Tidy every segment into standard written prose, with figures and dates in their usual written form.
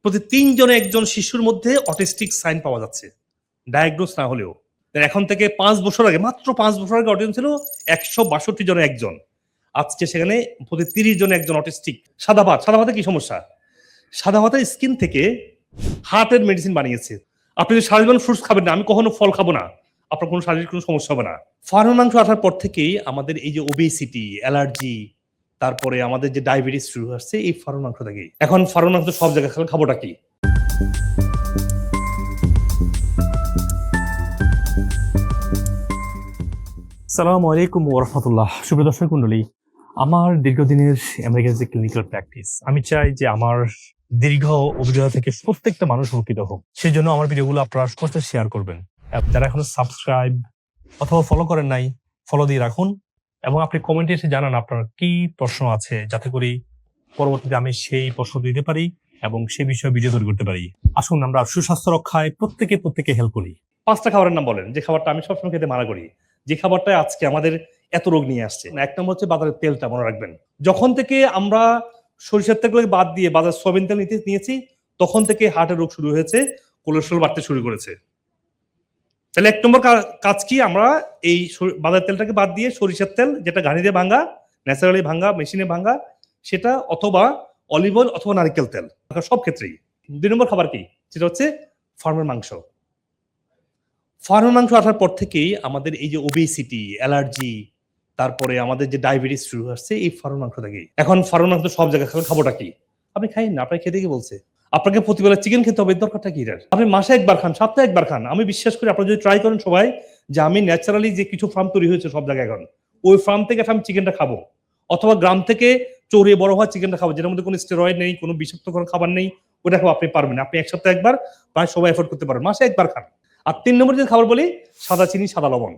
প্রতি ৩ জনে একজন শিশুর মধ্যে অটিস্টিক সাইন পাওয়া যাচ্ছে, ডায়াগনোজ না হলেও। এখন থেকে ৫ বছর আগে, মাত্র ৫ বছর আগে অটিজম ছিল ১৬২ জনে একজন। আজকে সেখানে প্রতি ৩০ জনে একজন অটিস্টিক। সাদা ভাত, সাদা ভাতে কি সমস্যা? সাদা ভাতের স্কিন থেকে হার্টের মেডিসিন বানিয়েছে। আপনি যদি সারা জীবন ফ্রুটস খাবেন না, আমি কখনো ফল খাবো না, আপনার কোনো শারীরিক কোনো সমস্যা হবে না। ফার্মের মাংস আসার পর থেকেই আমাদের এই যে ওবেসিটি, অ্যালার্জি, তারপরে আমাদের যে ডায়াবেটিস শুরু হচ্ছে এই ফার্মের মাংস থেকেই। এখন ফার্মের মাংস সব জায়গায় খাবোটা কি? আসসালামু আলাইকুম ওয়া রাহমাতুল্লাহ। সুপ্রিয় দর্শক মণ্ডলী, আমার দীর্ঘদিনের আমেরিকার যে ক্লিনিক্যাল প্র্যাকটিস, আমি চাই যে আমার দীর্ঘ অভিজ্ঞতা থেকে প্রত্যেকটা মানুষ উপকৃত হোক। সেই জন্য আমার ভিডিওগুলো আপনারা সবার সাথে শেয়ার করবেন। যারা এখনো সাবস্ক্রাইব অথবা ফলো করেন নাই, ফলো দিয়ে রাখুন এবং আপনি কমেন্টে এসে জানান আপনার কি প্রশ্ন আছে, যাতে করে পরবর্তীতে আমি সেই প্রশ্ন দিতে পারি এবং সেই বিষয়ে ভিডিও তৈরি করতে পারি। আসুন আমরা সুস্বাস্থ্য রক্ষায় প্রত্যেকে হেল্প করি। ৫টা খাবারের নাম বলেন যে খাবারটা আমি সবসময় খেতে মানা করি, যে খাবারটা আজকে আমাদের এত রোগ নিয়ে আসছে। এক নম্বর হচ্ছে বাজারের তেলটা, মনে রাখবেন। যখন থেকে আমরা সরিষার তেলগুলোকে বাদ দিয়ে বাজার সয়াবিন তেল নিয়েছি, তখন থেকে হার্টের রোগ শুরু হয়েছে, কোলেস্ট্রল বাড়তে শুরু করেছে। তাহলে এক নম্বর কাজ কি? আমরা এই বাজার তেলটাকে বাদ দিয়ে সরিষার তেল, যেটা ঘানি দিয়ে ভাঙ্গা, ন্যাচারালি ভাঙ্গা, মেশিনে ভাঙ্গা, সেটা, অথবা অলিভ অয়েল অথবা নারকেল তেল, সব ক্ষেত্রেই। ২ নম্বর খাবার কি? সেটা হচ্ছে ফার্মের মাংস। ফার্মের মাংস আসার পর থেকেই আমাদের এই যে ওবেসিটি, অ্যালার্জি, তারপরে আমাদের যে ডায়াবেটিস শুরু হচ্ছে এই ফার্মের মাংস থেকেই। এখন ফার্মের মাংস সব জায়গায় খাবোটা কি? আপনি খাইন না, আপনাকে খেতে কি বলছে? আপনাকে প্রতিবেলা চিকেন খেতে হবে, দরকারটা কি এটার? আপনি মাসে একবার খান, সপ্তাহে একবার খান। আমি বিশ্বাস করি আপনারা যদি ট্রাই করেন সবাই, যে আমি ন্যাচারালি যে কিছু ফার্ম তৈরি হয়েছে সব জায়গায়, এখন ওই ফার্ম থেকে আমি চিকেনটা খাবো, অথবা গ্রাম থেকে চড়িয়ে বড় হওয়া চিকেনটা খাবো, যেটার মধ্যে কোনো স্টেরয়েড নেই, কোনো বিষাক্ত কোনো খাবার নেই, ওটা খাবো। আপনি পারবেন, আপনি এক সপ্তাহে একবার প্রায় সবাই এফোর্ড করতে পারেন, মাসে একবার খান। আর ৩ নম্বর যে খাবার বলি, সাদা চিনি, সাদা লবণ।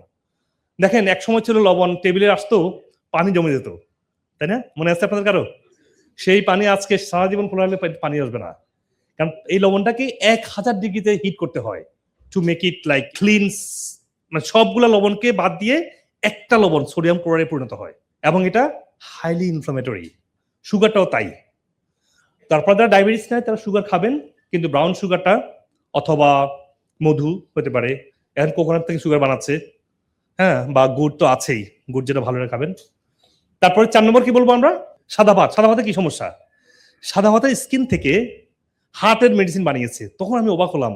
দেখেন, এক সময় ছিল লবণ টেবিলে আসতো, পানি জমে যেত, তাই না? মনে আছে আপনাদের কারো? সেই পানি আজকে সারা জীবন খোলা হলে পানি আসবে না, কারণ এই লবণটাকে ১০০০ ডিগ্রিতে হিট করতে হয় টু মেক ইট লাইক ক্লিনস। মানে সবগুলা লবণকে বাদ দিয়ে একটা লবণ সোডিয়াম ক্লোরাইডে পরিণত হয়, এবং এটা হাইলি ইনফ্লামেটরি। সুগারটাও তাই। তারপর যারা ডায়াবেটিস নেয় তারা সুগার খাবেন, কিন্তু ব্রাউন সুগারটা, অথবা মধু হতে পারে, এখন কোকোনাট থেকে সুগার বানাচ্ছে, হ্যাঁ, বা গুড় তো আছেই, গুড় যেটা ভালো করে খাবেন। তারপরে ৪ নম্বর কি বলবো আমরা? সাদা ভাত। সাদা ভাতে কি সমস্যা? সাদা ভাতের স্কিন থেকে হার্টের মেডিসিন বানিয়েছে। তখন আমি অবাক হলাম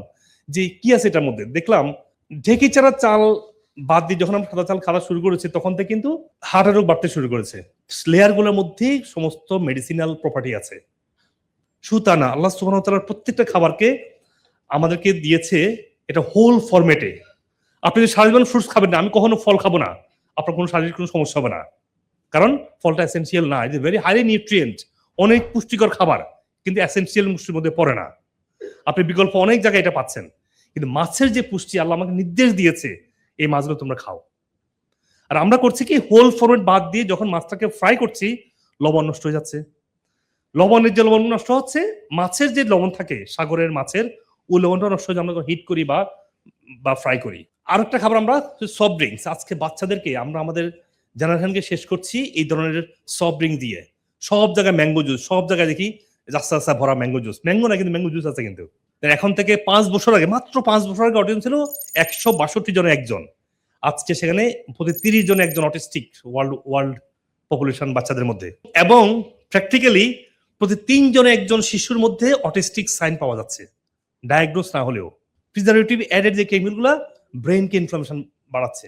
যে কি আছে এটার মধ্যে। দেখলাম ঢেকি চারা চাল বাদ দিয়ে যখন আমরা সাদা চাল খাওয়া শুরু করেছি, তখন থেকে কিন্তু হার্টের রোগ বাড়তে শুরু করেছে। লেয়ারগুলোর মধ্যেই সমস্ত মেডিসিনাল প্রপার্টি আছে। শুধু তা না, আল্লাহ সুবহানাহু ওয়া তাআলার প্রত্যেকটা খাবারকে আমাদেরকে দিয়েছে এটা হোল ফরম্যাটে। আপনি যদি সারা জীবন ফ্রুটস খাবেন না, আমি কখনো ফল খাবো না, আপনার কোনো শারীরিক কোনো সমস্যা হবে না। কারণ ফলটা এসেনশিয়াল না, it is very highly nutrient, অনেক পুষ্টিকর খাবার, কিন্তু এসেনশিয়াল পুষ্টির মধ্যে পড়ে না। আপনি বিকল্প অনেক জায়গায় এটা পাচ্ছেন, কিন্তু মাছের যে পুষ্টি আল্লাহ আমাকে নির্দেশ দিয়েছে, এই মাছগুলো তোমরা খাও। আর আমরা করছি কি, হোল ফরম্যাট বাদ দিয়ে যখন মাছটাকে ফ্রাই করছি, লবণ নষ্ট হয়ে যাচ্ছে। লবণের যে লবণ নষ্ট হচ্ছে, মাছের যে লবণ থাকে সাগরের মাছের, ওই লবণটা নষ্ট হয়ে আমরা হিট করি বা ফ্রাই করি। আরেকটা খাবার আমরা সফট ড্রিঙ্কস। আজকে বাচ্চাদেরকে আমরা আমাদের জেনারেশনকে শেষ করছি এই ধরনের সফট ড্রিঙ্ক দিয়ে। সব জায়গায় ম্যাঙ্গো জুস, সব জায়গায় দেখি রাস্তা রাস্তা ভরা ম্যাঙ্গো জুস। ম্যাঙ্গো না, কিন্তু ম্যাঙ্গো জুস আছে। কিন্তু এখন থেকে ৫ বছর আগে, মাত্র ৫ বছর আগে অটিজম ছিল ১৬২ জনে একজন। আজকে সেখানে প্রতি ৩০ জনে একজন অটিস্টিক ওয়ার্ল্ড পপুলেশন বাচ্চাদের মধ্যে। এবং প্র্যাকটিক্যালি প্রতি ৩ জনে একজন শিশুর মধ্যে অটিস্টিক সাইন পাওয়া যাচ্ছে, ডায়াগনোজ না হলেও। প্রিজারভেটিভ অ্যাডেড যে কেমিক্যালগুলো ব্রেইনকে ইনফ্লামেশন বাড়াচ্ছে,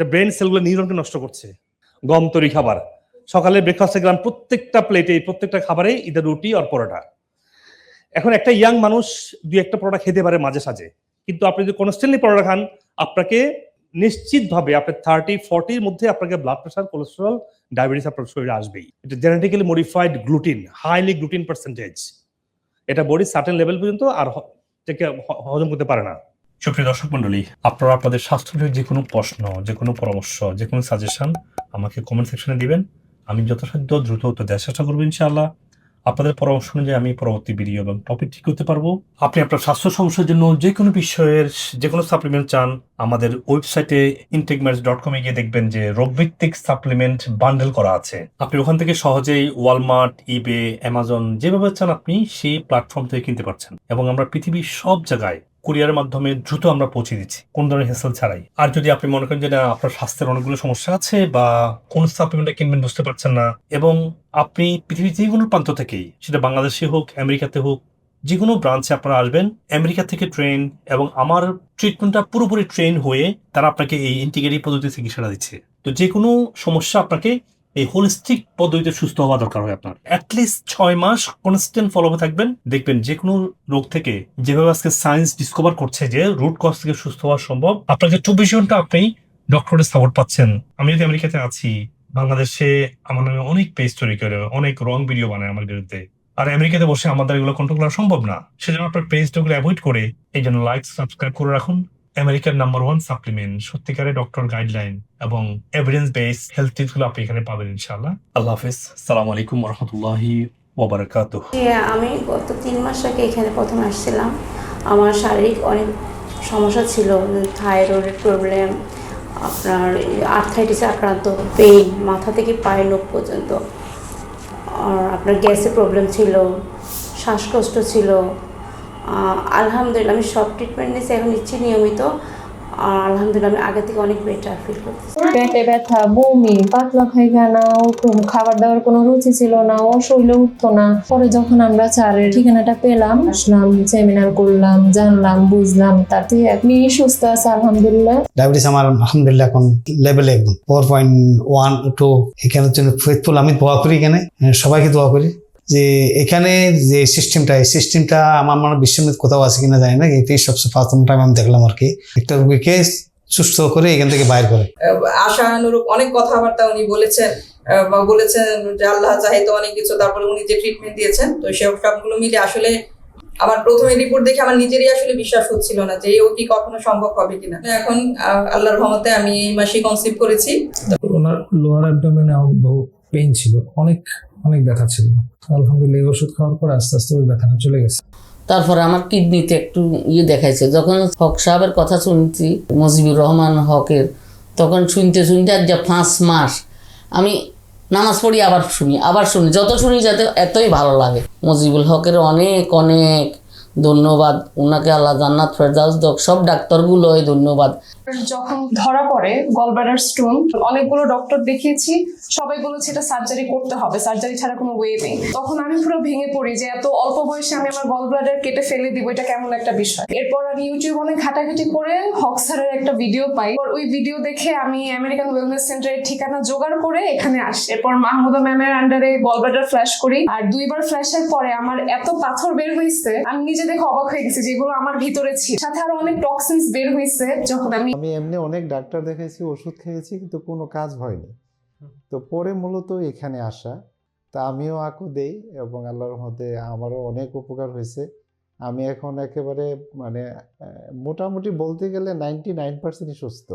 ব্রেন সেলগুলো নিউরনকে নষ্ট করছে। গম তৈরি খাবার, সকালে ব্রেকফাস্টে গেলাম, প্রত্যেকটা প্লেটে, প্রত্যেকটা খাবারে ইদার রুটি আর পরোটা। এখন একটা ইয়াং মানুষ ২-১টা পরোটা খেতে পারে মাঝে সাঝে, কিন্তু আপনি যদি কনস্ট্যান্টলি পরোটা খান, আপনাকে নিশ্চিতভাবে আপনার 30-40-র মধ্যে আপনাকে ব্লাড প্রেশার, কোলেস্টেরল, ডায়াবেটিস আপনার শরীরে আসবেই। এটা genetically modified gluten, highly gluten percentage. এটা বডি সার্টেন লেভেল পর্যন্ত আর থেকে হজম করতে পারে না। সুপ্রিয় দর্শক মন্ডলী, আপনারা আপনাদের স্বাস্থ্যের যে কোনো প্রশ্ন, যে কোনো পরামর্শ, যে কোনো সাজেশন আমাকে কমেন্ট সেকশনে দিবেন। আমি যথাসাধ্য দ্রুত উত্তর দেওয়ার চেষ্টা করবো ইনশাআল্লাহ। আপনাদের পরামর্শ অনুযায়ী আমি পরবর্তী ভিডিও এবং টপিক ঠিক করতে পারবো। আপনি আপনার স্বাস্থ্য সমস্যার জন্য যে কোনো বিষয়ের যে কোনো সাপ্লিমেন্ট চান, আমাদের ওয়েবসাইটে intakematch.com গিয়ে দেখবেন যে রোগভিত্তিক সাপ্লিমেন্ট বান্ডেল করা আছে। আপনি ওখান থেকে সহজেই ওয়ালমার্ট, ইবে, অ্যামাজন যেভাবে চান আপনি সেই প্ল্যাটফর্ম থেকে কিনতে পারছেন। এবং আমরা পৃথিবীর সব জায়গায় কুরিয়ারের মাধ্যমে দ্রুত আমরা পৌঁছে দিচ্ছি, কোন ধরনের হেসেল ছাড়াই। আর যদি আপনি মনে করেন যে না, আপনার স্বাস্থ্যের অনেকগুলো সমস্যা আছে বা কোন সাপ্লিমেন্টটা কিনবেন বুঝতে পারছেন না, এবং আপনি পৃথিবীর যে কোনো প্রান্ত থেকেই, সেটা বাংলাদেশে হোক, আমেরিকাতে হোক, যে কোনো ব্রাঞ্চে আপনারা আসবেন, আমেরিকা থেকে ট্রেন এবং আমার ট্রিটমেন্টটা পুরোপুরি ট্রেন হয়ে তারা আপনাকে এই ইন্টিগ্রেটিভ পদ্ধতিতে চিকিৎসাটা দিচ্ছে। তো যে কোনো সমস্যা আপনাকে এই হোলিস্টিক পদ্ধতিতে সুস্থ হওয়া দরকার হয় আপনার। অ্যাটলিস্ট 6 মাস কনস্ট্যান্ট ফলো থাকবেন, দেখবেন যে কোনো রোগ থেকে, যেভাবে আজকে সায়েন্স ডিসকভার করছে যে রুট কজ থেকে সুস্থ হওয়া সম্ভব, আপনাকে 24 ঘন্টা আপনি ডক্টরের সাপোর্ট পাচ্ছেন। আমি যদি আমেরিকাতে আছি, বাংলাদেশে আমার নামে অনেক পেজ তৈরি করে অনেক রং ভিডিও বানায় আমার বিরুদ্ধে, আর আমেরিকাতে বসে আমাদের এগুলো কন্ট্রোল করা সম্ভব না। সেজন্য আপনার পেজগুলো অ্যাভয়েড করে এই জন্য লাইক সাবস্ক্রাইব করে রাখুন। আমেরিকার নাম্বার 1 সাপ্লিমেন্ট, সত্যিকারের ডক্টর গাইডলাইন এবং এভিডেন্স বেস হেলথ টিপস গুলো আপনি এখানে পাবেন ইনশাআল্লাহ। আল্লাহ হাফেজ। আসসালামু আলাইকুম ওয়া রাহমাতুল্লাহি ওয়া বারাকাতুহু। আমি গত 3 মাস আগে এখানে প্রথম আসছিলাম। আমার শারীরিক অনেক সমস্যা ছিল, থাইরয়েডের প্রবলেম, আপনার আর্থ্রাইটিসে আক্রান্ত, পেইন মাথা থেকে পায়ের নখ পর্যন্ত, আর আপনার গ্যাসের প্রবলেম ছিল, শ্বাসকষ্ট ছিল। আলহামদুলিল্লাহ আমি সব ট্রিটমেন্ট নিয়েছি, এখন নিচ্ছি নিয়মিত। আর আলহামদুলিল্লাহ আমি আগে থেকে অনেক বেটার ফিল করতেছি। পেটে ব্যথা, বমি, পাতলা পায়খানা, খাবার দাবার কোনো রুচি ছিল না, শরীরে উঠতো না। পরে যখন আমরা স্যারের ঠিকানাটা পেলাম, আসলাম, সেমিনার করলাম, জানলাম, বুঝলাম, তার থেকে আপনি সুস্থ আছে আলহামদুলিল্লাহ। ডায়াবেটিস আমার আলহামদুলিল্লাহ এখন লেভেলে একদম 4.1 এখানে জন্য ফেথফুল। আমি দোয়া করি, এখানে সবাইকে দোয়া করি যে এখানে যে সিস্টেমটা আমার মনে বিশ্বের কোথাও আছে কিনা জানি না, এটাই সবচেয়ে প্রথম টাইম আমি দেখলাম আর কি, একটা রোগীকে সুস্থ করে এখান থেকে বাইর করে। আশানুরূপ অনেক কথাবার্তা উনি বলেছেন, বা বলেছেন যে আল্লাহ চাহিত অনেক কিছু, তারপরে উনি যে ট্রিটমেন্ট দিয়েছেন, তো সবগুলো মিলে আসলে আমার প্রথমে রিপোর্ট দেখে আমার নিজেরই আসলে বিশ্বাস হচ্ছিল না যে ও কি কখনো সম্ভব হবে কিনা। এখন আল্লাহর রহমতে আমি এই মাসে কনসিভ করেছি। ওনার লোয়ার অ্যাবডোমেনে বহু পেইন ছিল, অনেক ব্যথা ছিল। আলহামদুলিল্লাহ এই ওষুধ খাওয়ার পর আস্তে আস্তে ওই ব্যথাটা চলে গেছে। তারপর আমার কিডনিতে একটু দেখাইছে। যখন হক সাহেবের কথা শুনছি, মুজিবুর রহমান হকের, তখন শুনতে আজ যে 5 মাস আমি নামাজ পড়ি, আবার শুনি, যত শুনি যাতে এতই ভালো লাগে। মুজিবুল হকের অনেক ধন্যবাদ, ওনাকে আল্লাহ জান্নাত ফেরদাউস দাও, সব ডাক্তারগুলো ধন্যবাদ। যখন ধরা পড়ে গলব্লাডার স্টোন, অনেকগুলো ডক্টর দেখিয়েছি, সবাই বলেছে এটা সার্জারি করতে হবে, সার্জারি ছাড়া কোনো ওয়ে নেই। তখন আমি পুরো ভেঙে পড়ি যে এত অল্প বয়সে আমি আমার গলব্লাডার কেটে ফেলে দিব, এটা কেমন একটা বিষয়। এরপর আমি ইউটিউব অনেক ঘাটাঘাটি করে হক স্যারের একটা ভিডিও পাই। ওই ভিডিও দেখে আমি আমেরিকান ওয়েলনেস সেন্টারের ঠিকানা জোগাড় করে এখানে আসি। এরপর মাহমুদা ম্যামের আন্ডারে গলব্লাডার ফ্ল্যাশ করি, আর 2বার ফ্ল্যাশের পরে আমার এত পাথর বের হয়েছে, আমি নিজে দেখে অবাক হয়ে গেছি যেগুলো আমার ভিতরে ছিল। সাথে আরো অনেক টক্সিনস বের হয়েছে। যখন আমি এমনি অনেক ডাক্তার দেখাইছি, ওষুধ খেয়েছি, কিন্তু কোনো কাজ হয়নি। তো পরে মূলত এখানে আসা, তা আমিও আকু দেই এবং আল্লাহর মধ্যে আমারও অনেক উপকার হয়েছে। আমি এখন একেবারে মোটামুটি বলতে গেলে 99% সুস্থ।